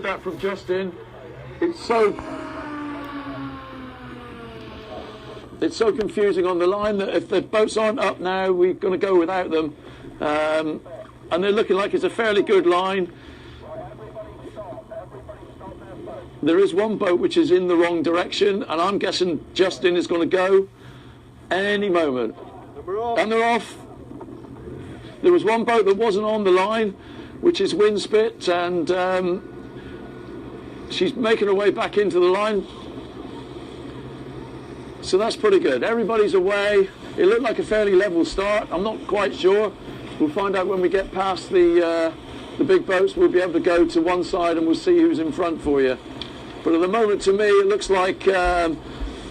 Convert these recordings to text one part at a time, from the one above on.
That from Justin. It's so confusing on the line that if the boats aren't up now, we're going to go without them. And they're looking like it's a fairly good line. There is one boat which is in the wrong direction, and I'm guessing Justin is going to go any moment. And they're off. There was one boat that wasn't on the line, which is Windspit, and she's making her way back into the line. So that's pretty good. Everybody's away. It looked like a fairly level start. I'm not quite sure. We'll find out when we get past the big boats. We'll be able to go to one side and we'll see who's in front for you. But at the moment, to me, it looks like, well,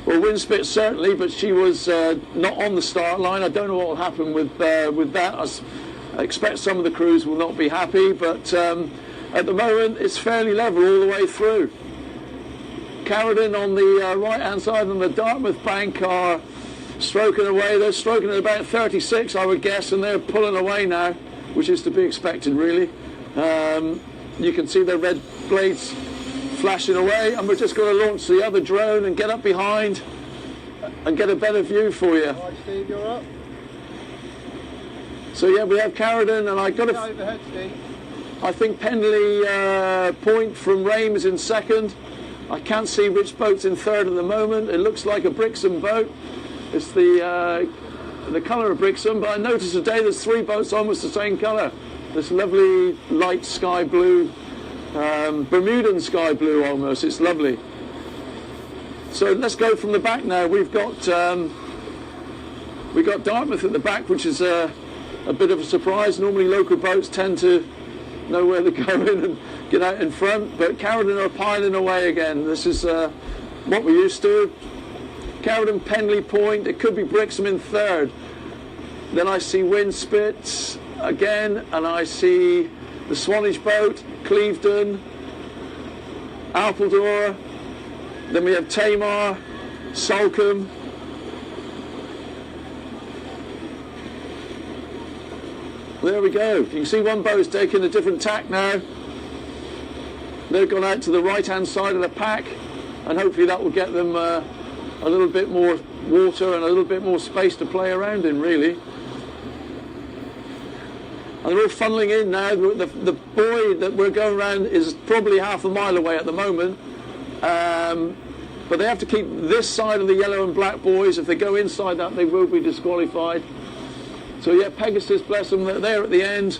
Windspit certainly, but she was not on the start line. I don't know what will happen with that. I expect some of the crews will not be happy, but at the moment, it's fairly level all the way through. Carradine on the right-hand side and the Dartmouth bank are stroking away. They're stroking at about 36, I would guess, and they're pulling away now, which is to be expected, really. You can see their red blades flashing away, and we're just going to launch the other drone and get up behind and get a better view for you. All right, Steve, you're up. So yeah, we have Carradine, and I got a. Overhead, Steve. I think Pendley Point from Rame is in second. I can't see which boat's in third at the moment. It looks like a Brixham boat. It's the colour of Brixham, but I noticed today there's three boats almost the same colour. This lovely light sky blue, Bermudan sky blue almost. It's lovely. So let's go from the back now. We've got Dartmouth at the back, which is a bit of a surprise. Normally local boats tend to know where they're going and get out in front, but Carradine are piling away again. This is what we're used to. Carradine, Pendley Point, it could be Brixham in third. Then I see Windspit again, and I see the Swanage boat, Clevedon, Alpildor. Then we have Tamar, Salcombe. There we go. You can see one boat's taking a different tack now. They've gone out to the right-hand side of the pack, and hopefully that will get them a little bit more water and a little bit more space to play around in, really. And they're all funneling in now. The buoy that we're going around is probably half a mile away at the moment. But they have to keep this side of the yellow and black buoys. If they go inside that, they will be disqualified. So yeah, Pegasus, bless them, they're there at the end,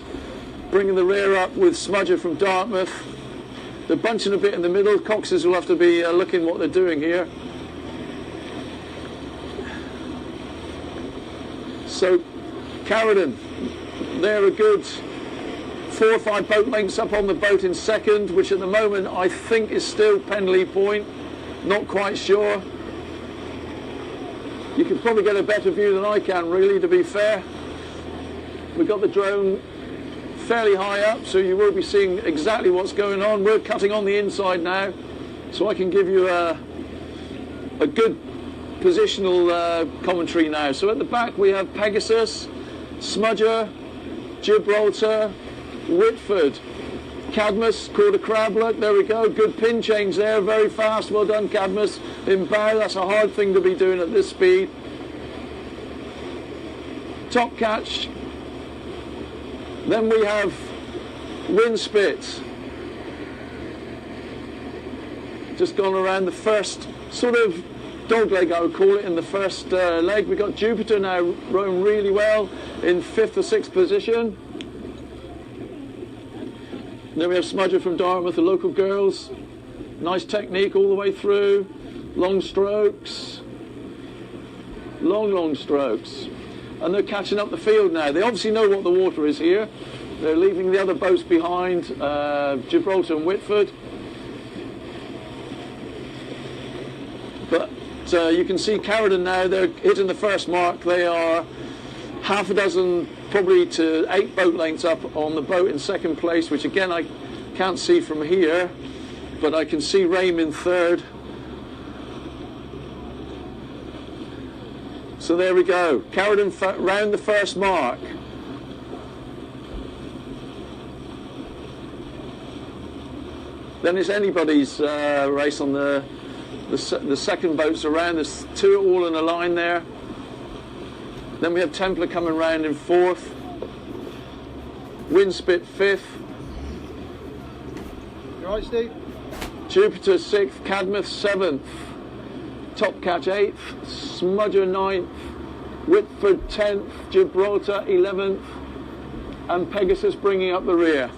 bringing the rear up with Smudger from Dartmouth. They're bunching a bit in the middle. Coxes will have to be looking what they're doing here. So Carradine, they're a good 4 or 5 boat lengths up on the boat in second, which at the moment I think is still Pendley Point. Not quite sure. You can probably get a better view than I can, really, to be fair. We've got the drone fairly high up, so you will be seeing exactly what's going on. We're cutting on the inside now, so I can give you a good positional commentary now. So at the back we have Pegasus, Smudger, Gibraltar, Whitford, Cadmus, quarter crab, look, there we go, good pin change there, very fast, well done Cadmus, in bow, that's a hard thing to be doing at this speed. Top catch, then we have Windspit, just gone around the first sort of dog leg, I would call it, in the first leg. We've got Jupiter now rowing really well in 5th or 6th position. Then we have Smudger from Dartmouth, the local girls. Nice technique all the way through. Long strokes. Long strokes. And they're catching up the field now. They obviously know what the water is here. They're leaving the other boats behind, Gibraltar and Whitford. But you can see Carradine now, they're hitting the first mark. They are half a dozen, probably to 8 boat lengths up on the boat in second place, which again I can't see from here, but I can see Rame in third. So there we go, Carradine round the first mark. then it's anybody's race on the second boats around. There's two all in a line there. Then we have Templar coming round in fourth, Windspit fifth. You alright, Steve? Jupiter sixth, Cadmus seventh, Topcatch eighth, Smudger ninth, Whitford 10th, Gibraltar 11th, and Pegasus bringing up the rear.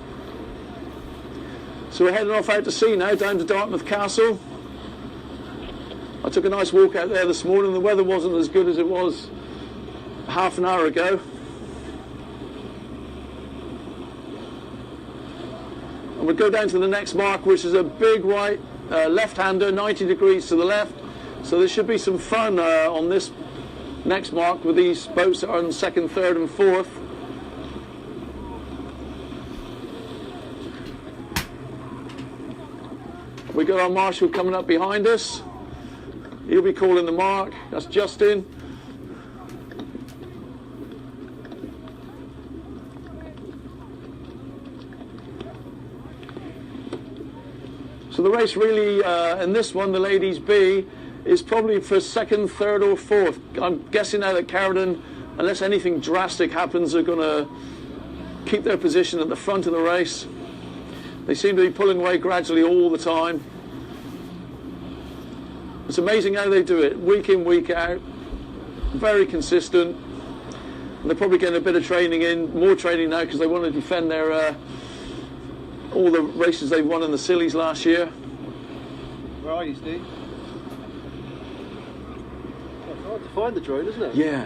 So we're heading off out to sea now, down to Dartmouth Castle. I took a nice walk out there this morning. The weather wasn't as good as it was half an hour ago. And we'll go down to the next mark, which is a big right left-hander, 90 degrees to the left. So there should be some fun on this next mark with these boats that are on second, third and fourth. We got our marshal coming up behind us. He'll be calling the mark. That's Justin. So the race really, in this one, the ladies B, is probably for second, third or fourth. I'm guessing now that Carradine, unless anything drastic happens, are going to keep their position at the front of the race. They seem to be pulling away gradually all the time. It's amazing how they do it, week in, week out. Very consistent. And they're probably getting a bit of training in, more training now, because they want to defend their all the races they've won in the Sillies last year. Where are you, Steve? It's hard to find the drone, isn't it? Yeah.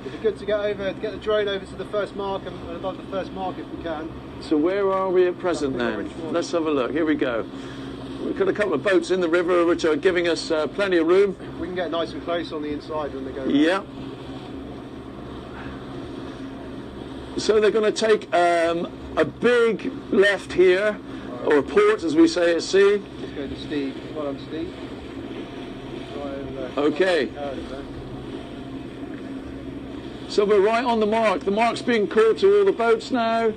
It'd be good to get the drone over to the first mark and above the first mark if we can. So where are we at present now? Let's have a look. Here we go. We've got a couple of boats in the river which are giving us plenty of room. We can get nice and close on the inside when they go around. Yeah. So they're going to take a big left here, or a port as we say at sea. Let's go to Steve. Well done, Steve. Okay. So we're right on the mark. The mark's being called to all the boats now.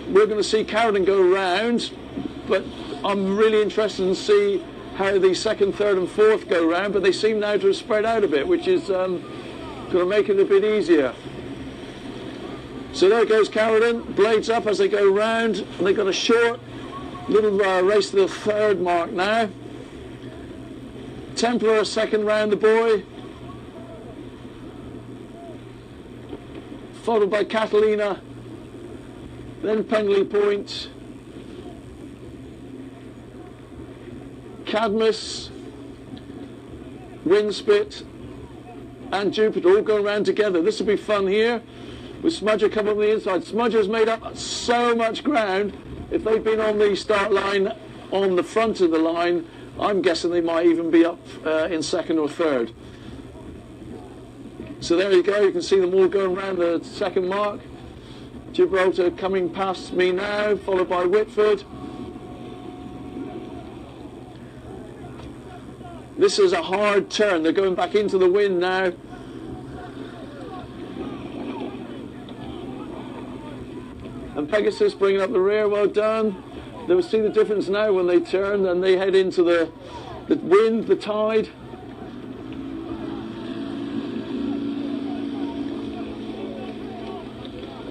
We're going to see Carradine go round, but I'm really interested in see how the second, third and fourth go round, but they seem now to have spread out a bit, which is going to make it a bit easier. So there goes Carradine, blades up as they go round, and they've got a short little race to the third mark now. Templar a second round the buoy, followed by Catalina, then Penley Point, Cadmus, Windspit and Jupiter all going around together. This will be fun here with Smudger coming up the inside. Smudger's made up so much ground. If they've been on the start line on the front of the line, I'm guessing they might even be up in second or third. So there you go, you can see them all going around the second mark. Gibraltar coming past me now, followed by Whitford. This is a hard turn, they're going back into the wind now. And Pegasus bringing up the rear, well done. They'll see the difference now when they turn and they head into the wind, the tide.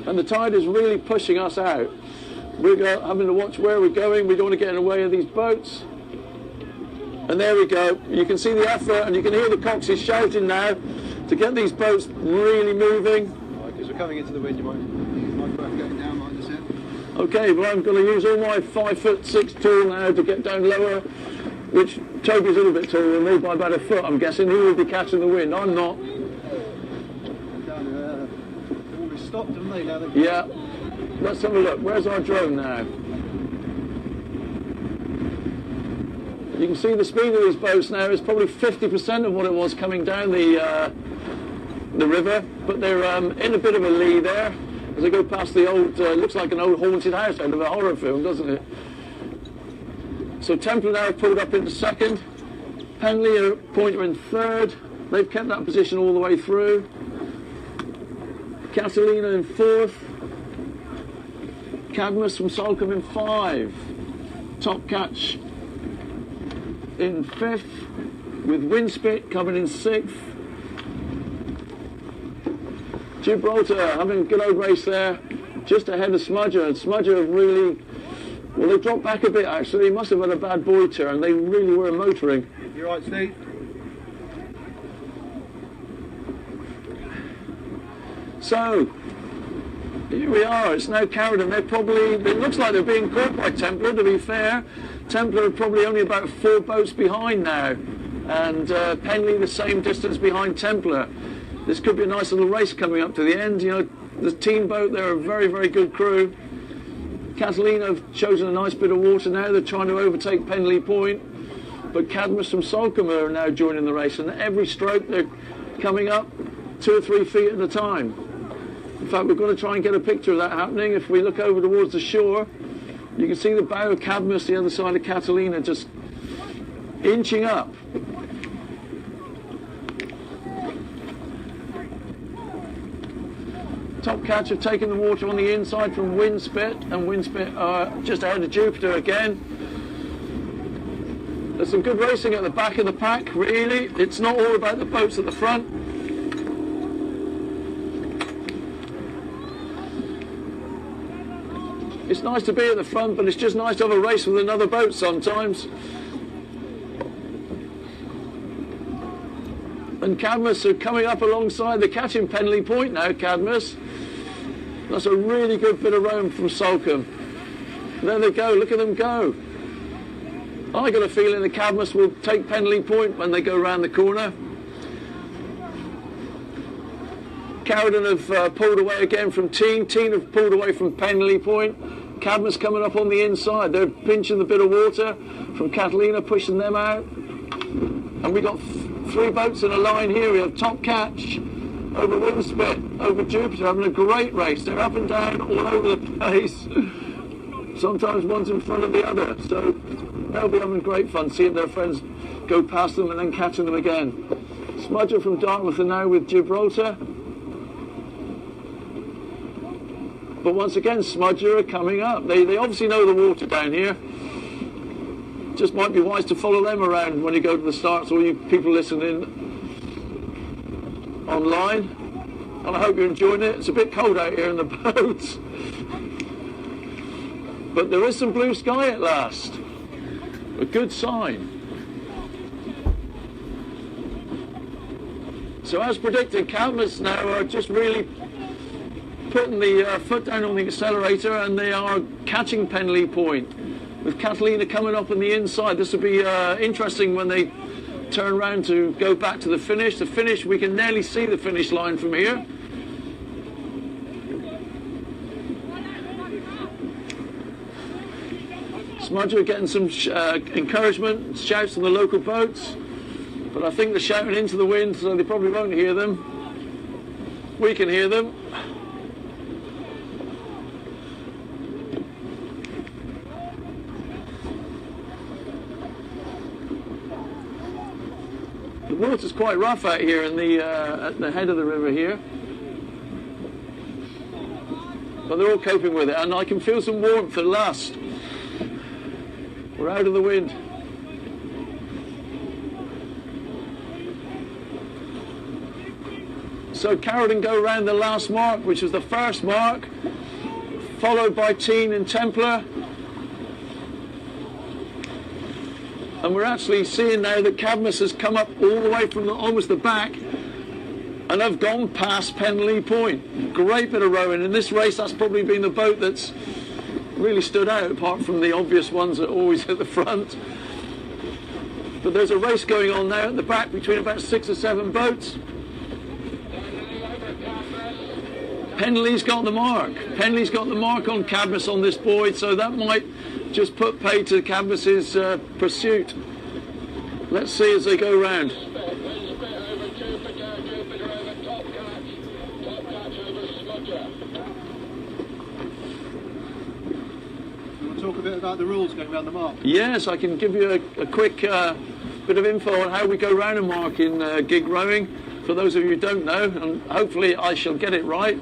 And the tide is really pushing us out. We're having to watch where we're going. We don't want to get in the way of these boats. And there we go. You can see the effort and you can hear the coxes shouting now to get these boats really moving. Because we're coming into the wind, you might both going down like this here. Okay, well I'm going to use all my 5'6" tool now to get down lower, which Toby's a little bit taller than me by about a foot, I'm guessing. He will be catching the wind. I'm not. Stopped, haven't they? Now yeah. Let's have a look. Where's our drone now? You can see the speed of these boats now is probably 50% of what it was coming down the river, but they're in a bit of a lee there as they go past the old, looks like an old haunted house out of a horror film, doesn't it? So Templar now have pulled up into second. Penley and Point are in third. They've kept that position all the way through. Catalina in 4th. Cadmus from Salcombe in 5. Top Catch in 5th, with Windspit coming in 6th. Gibraltar having a good old race there, just ahead of Smudger. And Smudger have really, well, they dropped back a bit actually. They must have had a bad boy turn. They really were motoring. You're right, Steve. So, here we are. It's now Carradine. They're probably, it looks like they're being caught by Templar, to be fair. Templar are probably only about 4 boats behind now. And Penley the same distance behind Templar. This could be a nice little race coming up to the end. You know, the team boat, they're a very, very good crew. Catalina have chosen a nice bit of water now. They're trying to overtake Penley Point. But Cadmus from Salcombe are now joining the race. And every stroke, they're coming up 2 or 3 feet at a time. In fact, we're going to try and get a picture of that happening. If we look over towards the shore, you can see the bow of Cadmus, the other side of Catalina, just inching up. Top Catch have taken the water on the inside from Windspit, and Windspit are just ahead of Jupiter again. There's some good racing at the back of the pack, really. It's not all about the boats at the front. It's nice to be at the front, but it's just nice to have a race with another boat sometimes. And Cadmus are coming up alongside. They're catching Penley Point now, Cadmus. That's a really good bit of rowing from Salcombe. There they go, look at them go. I got a feeling the Cadmus will take Penley Point when they go round the corner. Carradine have pulled away again from Teen. Teen have pulled away from Penley Point. Cadmus coming up on the inside. They're pinching the bit of water from Catalina, pushing them out. And we got 3 boats in a line here. We have Top Catch over Windspit, over Jupiter, having a great race. They're up and down all over the place. Sometimes one's in front of the other. So they'll be having great fun seeing their friends go past them and then catching them again. Smudger from Dartmouth are now with Gibraltar. But once again, Smudger are coming up. They obviously know the water down here. Just might be wise to follow them around when you go to the starts, or you people listening online. And I hope you're enjoying it. It's a bit cold out here in the boats. But there is some blue sky at last. A good sign. So as predicted, Cadmus now are just really putting the foot down on the accelerator, and they are catching Penley Point. With Catalina coming up on the inside, this will be interesting when they turn around to go back to the finish. The finish, we can nearly see the finish line from here. Smudger getting some encouragement, shouts from the local boats, but I think they're shouting into the wind, so they probably won't hear them. We can hear them. The water's quite rough out here in the at the head of the river here, but they're all coping with it, and I can feel some warmth at last. We're out of the wind. So Carradine go around the last mark, which was the first mark, followed by Teen and Templar. And we're actually seeing now that Cadmus has come up all the way from almost the back and have gone past Penley Point. Great bit of rowing. In this race, that's probably been the boat that's really stood out, apart from the obvious ones that are always at the front. But there's a race going on now at the back between about 6 or 7 boats. Penley's got the mark. Penley's got the mark on Cadmus on this buoy, so that might just put pay to Cadmus's pursuit. Let's see as they go round. Talk a bit about the rules going around the mark. Yes, I can give you a quick bit of info on how we go round a mark in gig rowing. for those of you who don't know, and hopefully I shall get it right.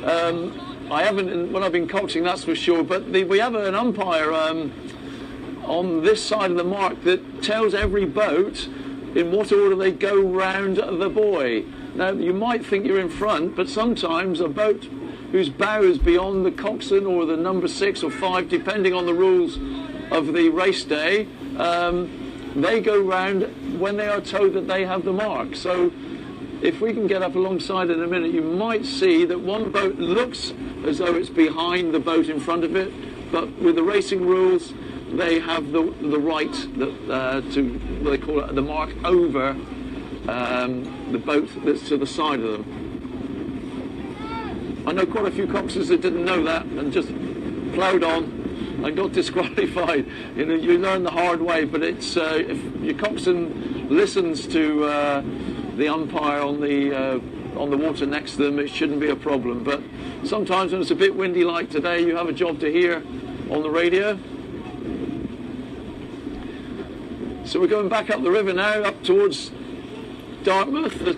I haven't when I've been coxing, that's for sure, but we have an umpire on this side of the mark that tells every boat in what order they go round the buoy. Now, you might think you're in front, but sometimes a boat whose bow is beyond the coxswain or the number 6 or 5, depending on the rules of the race day, they go round when they are told that they have the mark. So if we can get up alongside in a minute, you might see that one boat looks as though it's behind the boat in front of it, but with the racing rules, they have the right to what they call it, the mark over the boat that's to the side of them. I know quite a few coxers that didn't know that and just ploughed on and got disqualified. You know, you learn the hard way, but it's if your coxswain listens to the umpire on the water next to them, it shouldn't be a problem. But sometimes when it's a bit windy like today, you have a job to hear on the radio. So we're going back up the river now, up towards Dartmouth. The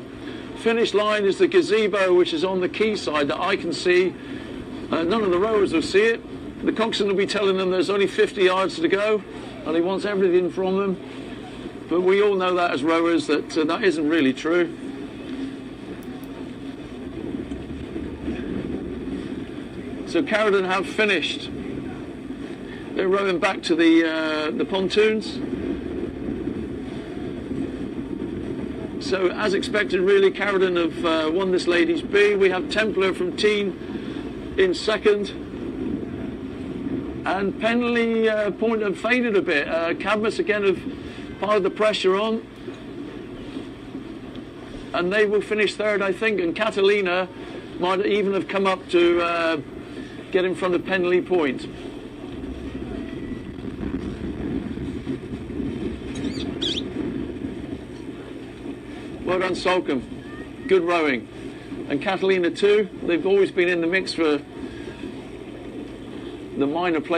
finish line is the gazebo, which is on the quayside that I can see. None of the rowers will see it. The coxswain will be telling them there's only 50 yards to go, and he wants everything from them. But we all know that as rowers that that isn't really true. So Carradine have finished. They're rowing back to the pontoons. So as expected, really, Carradine have won this Ladies B. We have Templar from Teen in second. And Penley Point have faded a bit. Cadmus again have piled the pressure on. And they will finish third, I think. And Catalina might even have come up to get in front of Penley Point. Well done, Salcombe. Good rowing. And Catalina too. They've always been in the mix for the minor place.